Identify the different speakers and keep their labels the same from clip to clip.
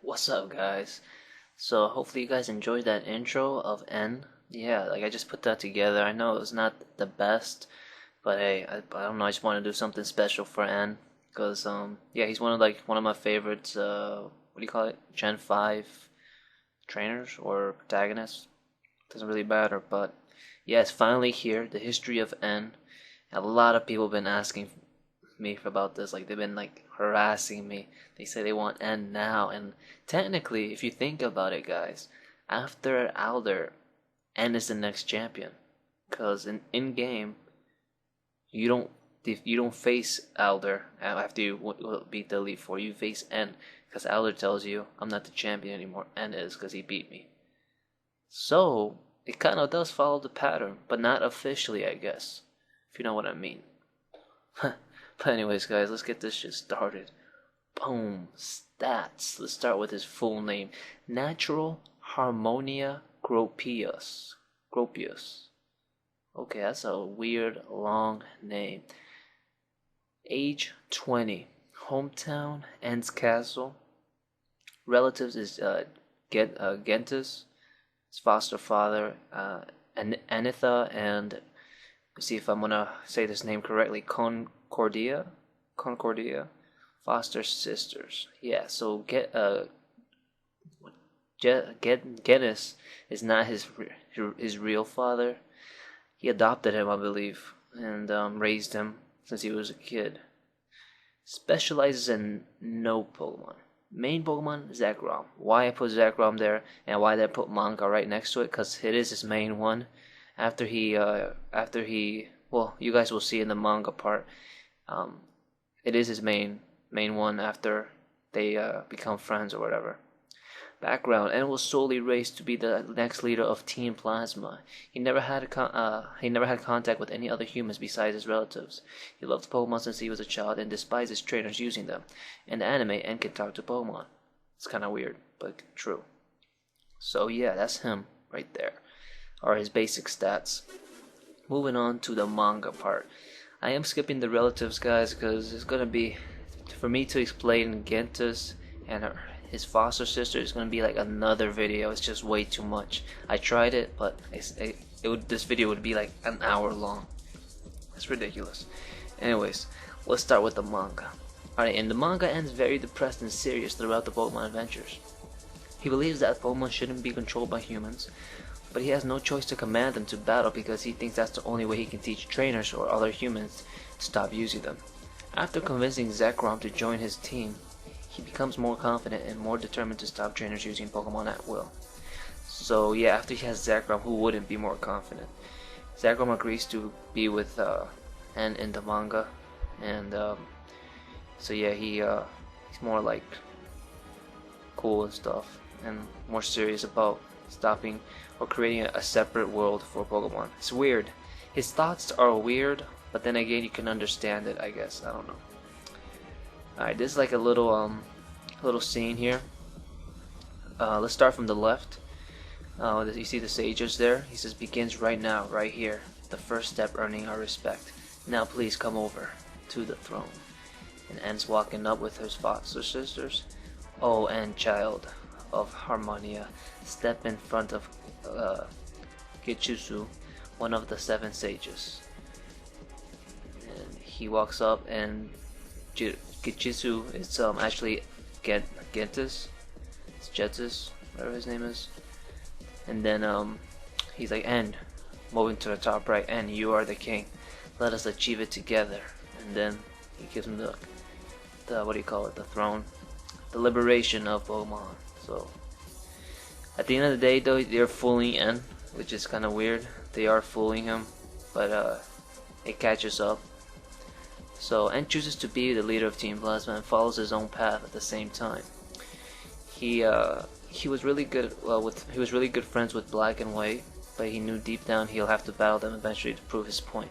Speaker 1: What's up, guys? So hopefully you guys enjoyed that intro of N. Yeah, like I just put that together. I know it was not the best, but hey, I don't know. I just want to do something special for N because yeah, he's one of my favorites. What do you call it? Gen 5 trainers or protagonists. Doesn't really matter, but yeah, it's finally here. The history of N. A lot of people have been asking me about this. Like they've been like harassing me. They say they want N now, and technically, if you think about it, guys, after Alder, N is the next champion. Cause in game, you don't you don't face Alder after you beat the Elite Four. You face N, cause Alder tells you I'm not the champion anymore. N is, cause he beat me. So it kind of does follow the pattern, but not officially, I guess. If you know what I mean. But anyways, guys, let's get this shit started. Boom. Stats. Let's start with his full name. Natural Harmonia Gropius. Gropius. Okay, that's a weird long name. Age 20. Hometown Ents Castle. Relatives is Gentis. His foster father, Anitha, and let's see if I'm gonna say this name correctly. Concordia, foster sisters. Yeah, so Genis is not his real father. He adopted him, I believe, and raised him since he was a kid. Specializes in no Pokemon. Main Pokemon, Zekrom. Why I put Zekrom there and why did I put Manga right next to it? Because it is his main one. After he, well, you guys will see in the manga part. It is his main one after they become friends or whatever. Background: N was solely raised to be the next leader of Team Plasma. He never had contact with any other humans besides his relatives. He loved Pokemon since he was a child and despised his trainers using them. In the anime, N can talk to Pokemon. It's kind of weird, but true. So yeah, that's him right there. Are his basic stats. Moving on to the manga part. I am skipping the relatives, guys, because it's gonna be for me to explain Gentis and his foster sister is gonna be like another video. It's just way too much. I tried it, but this video would be like an hour long. It's ridiculous. Anyways, let's start with the manga. Alright, and the manga ends very depressed and serious throughout the Pokemon adventures. He believes that Pokemon shouldn't be controlled by humans, but he has no choice to command them to battle because he thinks that's the only way he can teach trainers or other humans to stop using them. After convincing Zekrom to join his team, he becomes more confident and more determined to stop trainers using Pokemon at will. So yeah, after he has Zekrom, who wouldn't be more confident? Zekrom agrees to be with N in the manga, and so yeah, he's more like cool and stuff, and more serious about stopping or creating a separate world for Pokemon. It's weird. His thoughts are weird, but then again, you can understand it, I guess. I don't know. Alright, this is like a little scene here. Let's start from the left. You see the sages there? He says, begins right now, right here. The first step earning our respect. Now please come over to the throne. And N's walking up with his foster sisters. Oh, and child of Harmonia, step in front of Gichusu, one of the 7 sages. And he walks up, and Gichusu is actually Gentis. It's Jetis, whatever his name is. And then he's like, N, moving to the top right, N, you are the king. Let us achieve it together. And then he gives him the what do you call it? The throne. The liberation of Pokemon. So at the end of the day, though, they're fooling N, which is kind of weird. They are fooling him, but it catches up. So N chooses to be the leader of Team Plasma and follows his own path at the same time. He was really good he was really good friends with Black and White, but he knew deep down he'll have to battle them eventually to prove his point.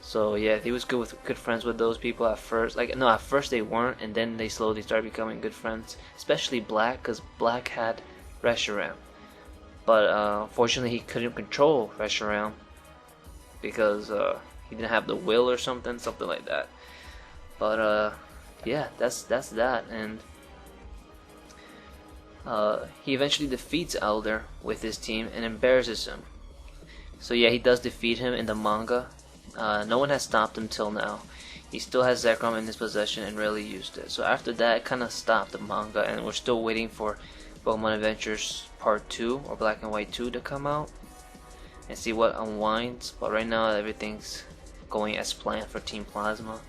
Speaker 1: So yeah, he was good friends with those people at first. Like no, at first they weren't, and then they slowly started becoming good friends. Especially Black, because Black had Reshiram, but unfortunately he couldn't control Reshiram because he didn't have the will or something like that. But yeah, that's that. And He eventually defeats Elder with his team and embarrasses him. So yeah, he does defeat him in the manga. No one has stopped him till now. He still has Zekrom in his possession and rarely used it. So after that, it kind of stopped the manga, and we're still waiting for Pokemon Adventures Part 2 or Black and White 2 to come out and see what unwinds. But right now, everything's going as planned for Team Plasma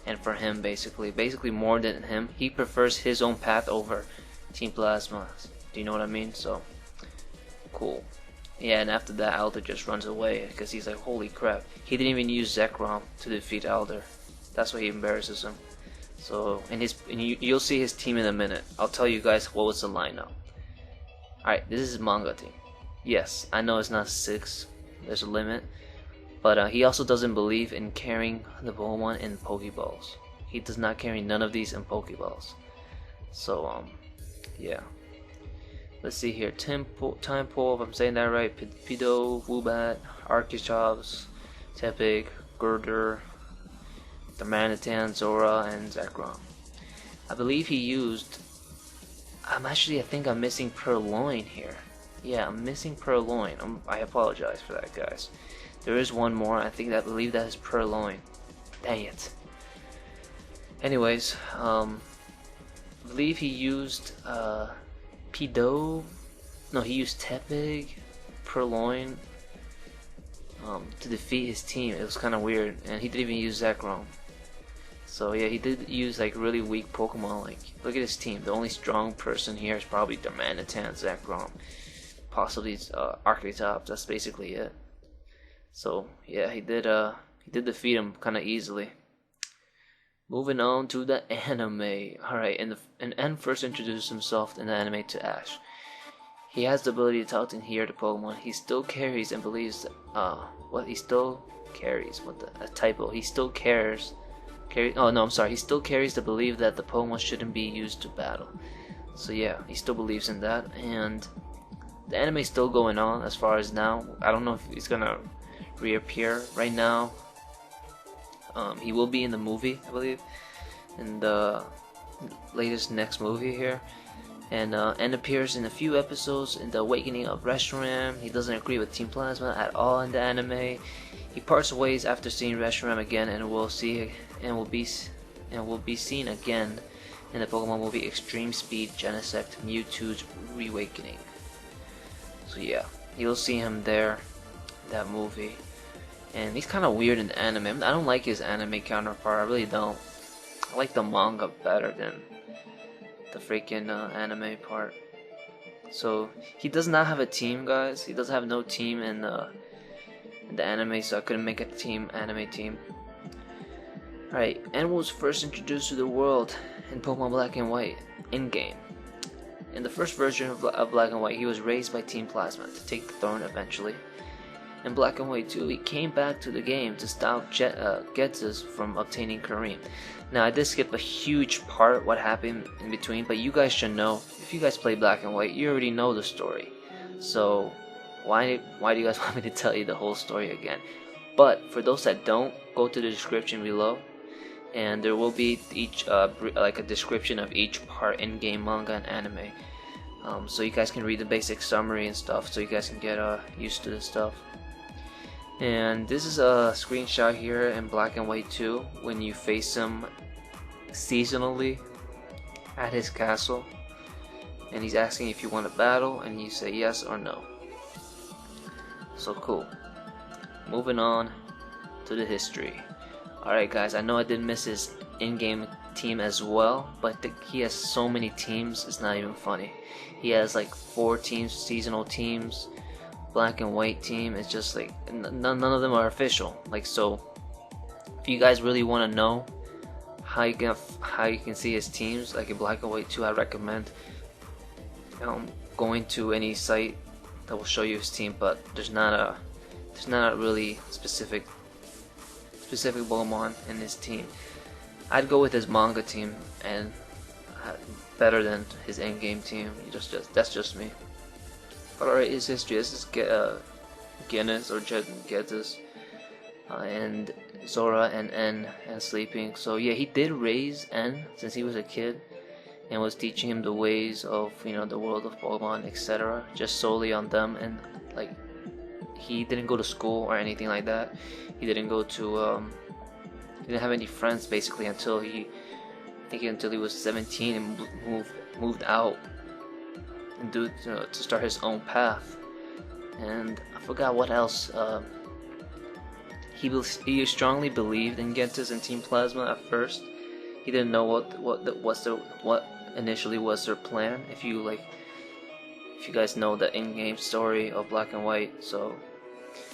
Speaker 1: and for him, basically more than him. He prefers his own path over Team Plasma. Do you know what I mean? So cool. Yeah, and after that, Elder just runs away because he's like, holy crap, he didn't even use Zekrom to defeat Elder. That's why he embarrasses him. So, and you'll see his team in a minute. I'll tell you guys what was the lineup. Alright, this is his Manga team. Yes, I know it's not 6, there's a limit, but he also doesn't believe in carrying the Pokemon in Poké Balls. He does not carry none of these in Poké Balls. So, yeah. Let's see here. Tympole, if I'm saying that right. Pido, Woobat, Archeops, Tepig, Girder, Darmanitan, Zora, and Zekrom. I believe he used... I think I'm missing Purloin here. Yeah, I'm missing Purloin. I apologize for that, guys. There is one more. I believe that is Purloin. Dang it. Anyways, I believe he used... Pido, no, he used Tepig, Purloin, to defeat his team. It was kind of weird, and he didn't even use Zekrom. So yeah, he did use like really weak Pokemon. Like, look at his team. The only strong person here is probably Darmanitan, Zekrom, possibly Archeops. That's basically it. So yeah, he did defeat him kind of easily. Moving on to the anime. Alright, and N first introduced himself in the anime to Ash. He has the ability to talk and hear the Pokemon. He still carries and believes he still carries a typo. He still cares. He still carries the belief that the Pokemon shouldn't be used to battle. So yeah, he still believes in that, and the anime is still going on as far as now. I don't know if he's gonna reappear right now. He will be in the movie, I believe, in the latest next movie here, and appears in a few episodes in the Awakening of Reshiram. He doesn't agree with Team Plasma at all in the anime. He parts ways after seeing Reshiram again, and will be seen again in the Pokemon movie Extreme Speed Genesect Mewtwo's Reawakening. So yeah, you'll see him there, that movie. And he's kind of weird in the anime. I don't like his anime counterpart. I really don't. I like the manga better than the freaking anime part. So he does not have a team, guys. He doesn't have no team in the anime, so I couldn't make a anime team. Alright, N was first introduced to the world in Pokemon Black and White in-game. In the first version of Black and White, he was raised by Team Plasma to take the throne eventually. In Black and White 2, he came back to the game to stop Ghetsis from obtaining Kareem. Now, I did skip a huge part, what happened in between, but you guys should know. If you guys play Black and White, you already know the story. So, why do you guys want me to tell you the whole story again? But, for those that don't, go to the description below, and there will be like a description of each part in-game manga and anime. So you guys can read the basic summary and stuff, so you guys can get used to this stuff. And this is a screenshot here in Black and White 2 when you face him seasonally at his castle, and he's asking if you want to battle, and you say yes or no. So cool. Moving on to the history. Alright guys, I know I did miss his in-game team as well, but he has so many teams, it's not even funny. He has like 4 teams, seasonal teams. Black and White team, it's just like none of them are official. Like, so if you guys really want to know how you can see his teams, like in Black and White 2, I recommend going to any site that will show you his team. But there's not a really specific Pokemon in his team. I'd go with his manga team, and better than his in-game team. That's just me. But alright, his history. This is Genis or Ghetsis, and Zora and N and sleeping. So yeah, he did raise N since he was a kid, and was teaching him the ways of, you know, the world of Pokemon, etc. Just solely on them, and like he didn't go to school or anything like that. He didn't go to he didn't have any friends basically until until he was 17 and moved out and to start his own path. And I forgot what else. He strongly believed in Gentis and Team Plasma at first. He didn't know what initially was their plan. If you guys know the in-game story of Black and White, so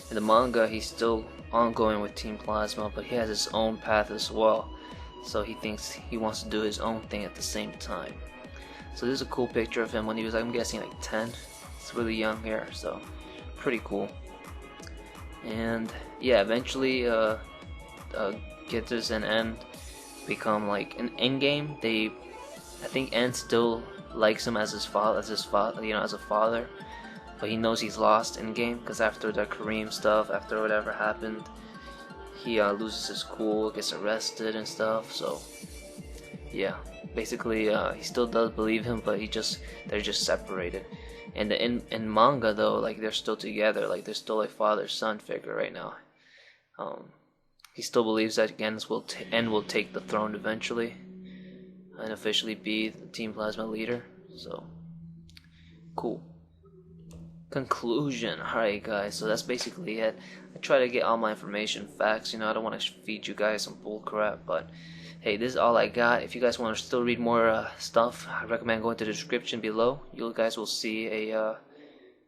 Speaker 1: in the manga he's still ongoing with Team Plasma, but he has his own path as well. So he thinks he wants to do his own thing at the same time. So this is a cool picture of him when he was, I'm guessing, like 10. It's really young here, so pretty cool. And yeah, eventually Getters and N become like an in-game. I think N still likes him as his father, you know, as a father, but he knows he's lost in game because after the Kareem stuff, after whatever happened, he loses his cool, gets arrested and stuff. So yeah, basically he still does believe him, but they're just separated. And in manga though, like they're still together, like they're still like father-son figure right now. He still believes that N will take the throne eventually and officially be the Team Plasma leader. So cool. Conclusion. Alright guys, so that's basically it. I try to get all my information facts, you know, I don't want to feed you guys some bull crap, but hey, this is all I got. If you guys want to still read more stuff, I recommend going to the description below. You guys will see a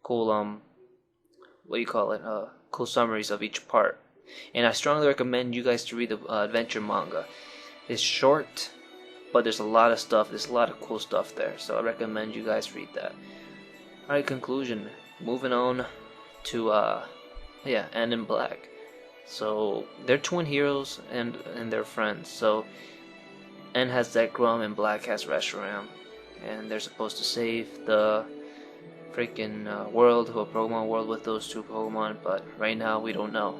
Speaker 1: cool cool summaries of each part. And I strongly recommend you guys to read the adventure manga. It's short, but there's a lot of stuff. There's a lot of cool stuff there, so I recommend you guys read that. Alright, conclusion. Moving on to N and Black. So they're twin heroes and they're friends. So N has Zekrom and Black has Reshiram, and they're supposed to save the freaking world, a Pokemon world with those two Pokemon. But right now we don't know.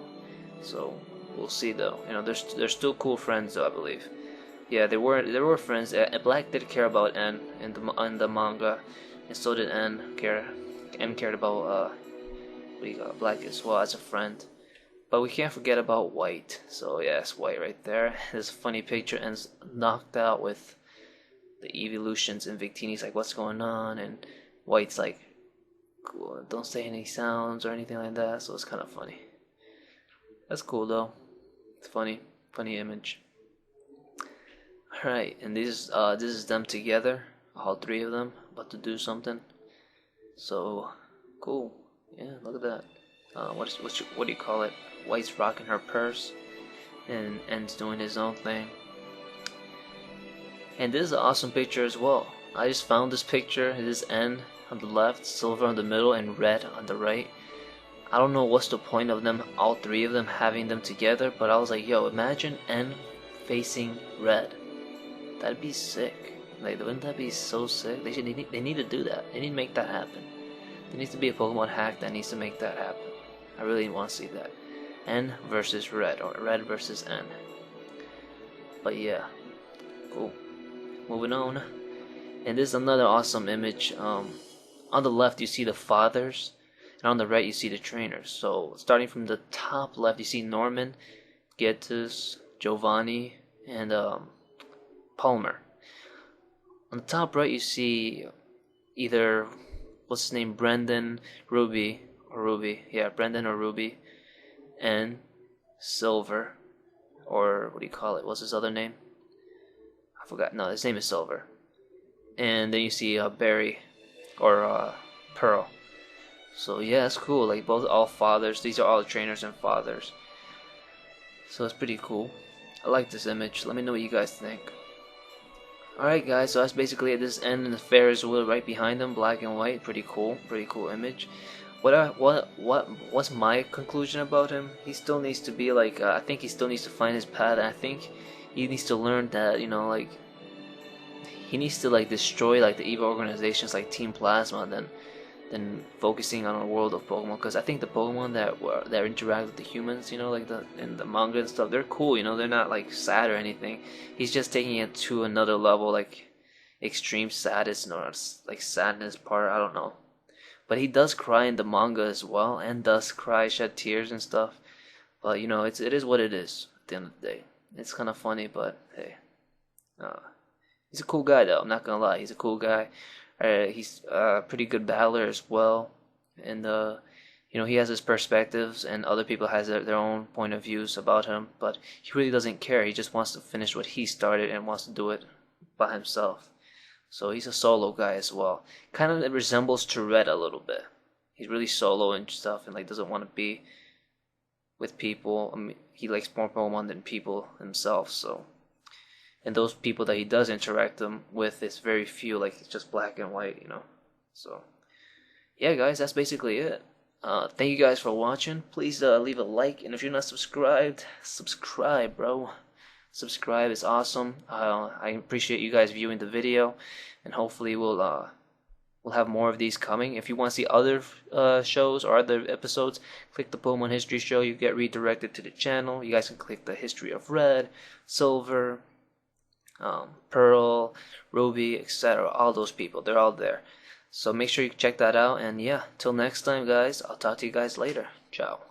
Speaker 1: So we'll see though. You know, they're still cool friends though, I believe. Yeah, they were friends. Black did care about N in the manga, and so did N cared about Black as well as a friend. But we can't forget about White. So yeah, it's White right there. This funny picture, N's knocked out with the evolutions, and Victini's like, "What's going on?" And White's like, cool, "Don't say any sounds or anything like that." So it's kind of funny. That's cool though. It's funny image. Alright, and this is them together, all three of them, about to do something. So cool. Yeah, look at that. What do you call it? White's rocking her purse, and N's doing his own thing. And this is an awesome picture as well. I just found this picture. This is N on the left, Silver on the middle, and Red on the right. I don't know what's the point of them, all three of them, having them together, but I was like, yo, imagine N facing Red. That'd be sick. Like, wouldn't that be so sick? They need to do that. They need to make that happen. There needs to be a Pokemon hack that needs to make that happen. I really want to see that. N versus Red, or Red versus N. But yeah, cool. Moving on. And this is another awesome image. On the left you see the fathers, and on the right you see the trainers. So starting from the top left you see Norman, Getus, Giovanni, and Palmer. On the top right you see either, what's his name, Brendan, Ruby, Brendan or Ruby, and Silver, or what do you call it? What's his other name? I forgot. No, his name is Silver. And then you see Barry, or Pearl. So yeah, it's cool. Like all fathers. These are all trainers and fathers. So it's pretty cool. I like this image. Let me know what you guys think. Alright guys, so that's basically it. This N and the Ferris wheel right behind them, black and white. Pretty cool image. What's my conclusion about him? He still needs to be like, I think he still needs to find his path. I think he needs to learn that, you know, like he needs to like destroy like the evil organizations like Team Plasma, than focusing on a world of Pokemon. Because I think the Pokemon that interact with the humans, you know, like in the manga and stuff, they're cool. You know, they're not like sad or anything. He's just taking it to another level. Like extreme sadness or like sadness part. I don't know, but he does cry in the manga as well, and does cry, shed tears and stuff. But you know, it is what it is. At the end of the day, it's kind of funny, but hey, he's a cool guy though. I'm not gonna lie, he's a cool guy. He's a pretty good battler as well, and you know, he has his perspectives, and other people has their own point of views about him. But he really doesn't care. He just wants to finish what he started and wants to do it by himself. So he's a solo guy as well. Kind of resembles Tourette a little bit. He's really solo and stuff, and like doesn't want to be with people. I mean, he likes more Pokemon than people himself. So, and those people that he does interact them with is very few. Like it's just black and white, you know. So, yeah, guys, that's basically it. Thank you guys for watching. Please leave a like, and if you're not subscribed, subscribe, bro. Subscribe is awesome. I appreciate you guys viewing the video, and hopefully we'll have more of these coming. If you want to see other shows or other episodes, click the Pokemon History Show. You get redirected to the channel. You guys can click the History of Red, Silver, Pearl, Ruby, etc. All those people, they're all there. So make sure you check that out. And yeah, till next time, guys. I'll talk to you guys later. Ciao.